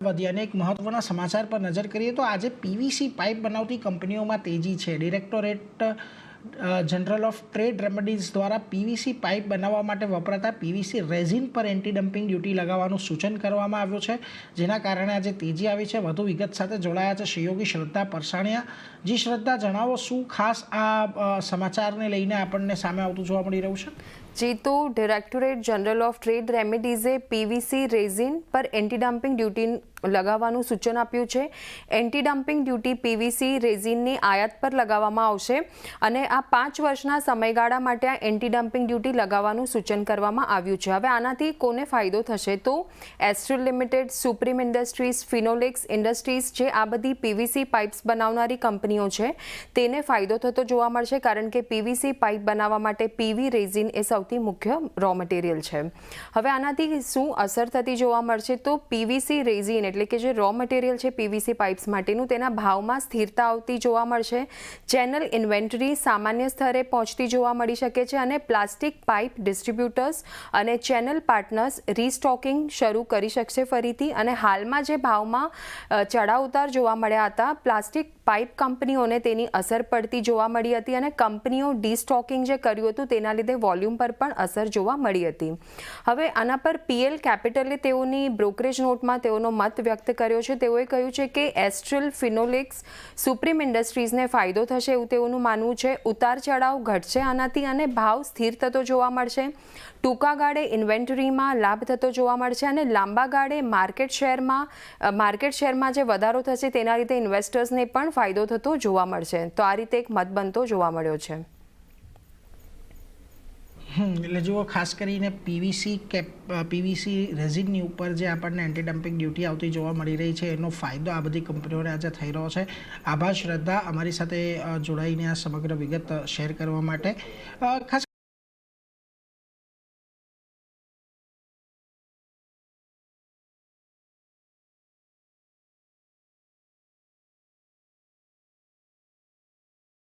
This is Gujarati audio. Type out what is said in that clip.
વધ્યાને એક મહત્વના સમાચાર પર નજર કરીએ તો આજે પીવીસી પાઇપ બનાવતી કંપનીઓમાં તેજી છે. Directorate general of trade remedies દ્વારા પીવીસી પાઇપ બનાવવા માટે વપરાતા પીવીસી રેઝિન પર એન્ટી ડમ્પિંગ ડ્યુટી લગાવવાનું સૂચન કરવામાં આવ્યું છે, જેના કારણે આજે તેજી આવી છે. વધુ વિગત સાથે જોડાયા છે સહયોગી શ્રદ્ધા પરસાણિયા. જી શ્રદ્ધા, જણાવો શું ખાસ આ સમાચારને લઈને આપણને સામે આવતું જોવા મળી રહ્યું છે? જી, તો ડિરેક્ટોરેટ જનરલ ઓફ ટ્રેડ રેમેડીઝે પીવીસી રેઝિન પર એન્ટી ડમ્પિંગ ડ્યુટી લગાવવાનું સૂચન આપ્યું છે. એન્ટી ડમ્પિંગ ડ્યુટી પીવીસી રેઝિનની આયાત પર લગાવવામાં આવશે અને આ 5 વર્ષના સમયગાળા માટે આ એન્ટી ડમ્પિંગ ડ્યુટી લગાવવાનું સૂચન કરવામાં આવ્યું છે. હવે આનાથી કોને ફાયદો થશે? તો astral limited, supreme industries, Finolex industries, જે આ બધી પીવીસી પાઇપ્સ બનાવનારી કંપનીઓ છે, તેને ફાયદો થતો જોવા મળશે, કારણ કે પીવીસી પાઇપ બનાવવા માટે પીવી રેઝિન એ સૌથી મુખ્ય રો મટીરિયલ છે. હવે આનાથી શું અસર થતી જોવા મળશે? તો પીવીસી રેઝિન એટલે કે જે રો મટીરિયલ છે પીવીસી પાઇપ્સ માટેનું, તેના ભાવમાં સ્થિરતા આવતી જોવા મળશે. ચેનલ ઇન્વેન્ટરી સામાન્ય સ્તરે પહોંચતી જોવા મળી શકે છે અને પ્લાસ્ટિક પાઇપ ડિસ્ટ્રીબ્યુટર્સ અને ચેનલ પાર્ટનર્સ રીસ્ટોકિંગ શરૂ કરી શકશે ફરીથી. અને હાલમાં જે ભાવમાં ચઢાવ ઉતાર જોવા મળ્યા હતા, પ્લાસ્ટિક પાઇપ કંપનીઓને તેની અસર પડતી જોવા મળી હતી અને કંપનીઓ ડીસ્ટોકિંગ જે કર્યું હતું તેના લીધે વોલ્યુમ પર પણ અસર જોવા મળી હતી. હવે આના પર પીએલ કેપિટલે તેઓની બ્રોકરેજ નોટમાં તેઓનો મત વ્યક્ત કર્યો છે. તેઓએ કહ્યું છે કે એસ્ટ્રલ, ફિનોલેક્સ, સુપ્રીમ ઇન્ડસ્ટ્રીઝને ફાયદો થશે એવું તેઓનું માનવું છે. ઉતાર ચઢાવ ઘટશે આનાથી અને ભાવ સ્થિર થતો જોવા મળશે. ટૂંકા ગાળે ઇન્વેન્ટરીમાં લાભ થતો જોવા મળશે અને લાંબા ગાળે માર્કેટ શેરમાં જે વધારો થશે તેના લીધે ઇન્વેસ્ટર્સને પણ ફાયદો થતો જોવા મળશે. તો આ રીતે એક મત બનતો જોવા મળ્યો છે. એટલે જુઓ, ખાસ કરીને પીવીસી રેઝિનની ઉપર જે આપણને એન્ટી ડમ્પિંગ ડ્યુટી આવતી જોવા મળી રહી છે, એનો ફાયદો આ બધી કંપનીઓને આજે થઈ રહ્યો છે. આભાર શ્રદ્ધા, અમારી સાથે જોડાઈને આ સમગ્ર વિગત શેર કરવા માટે. ખાસ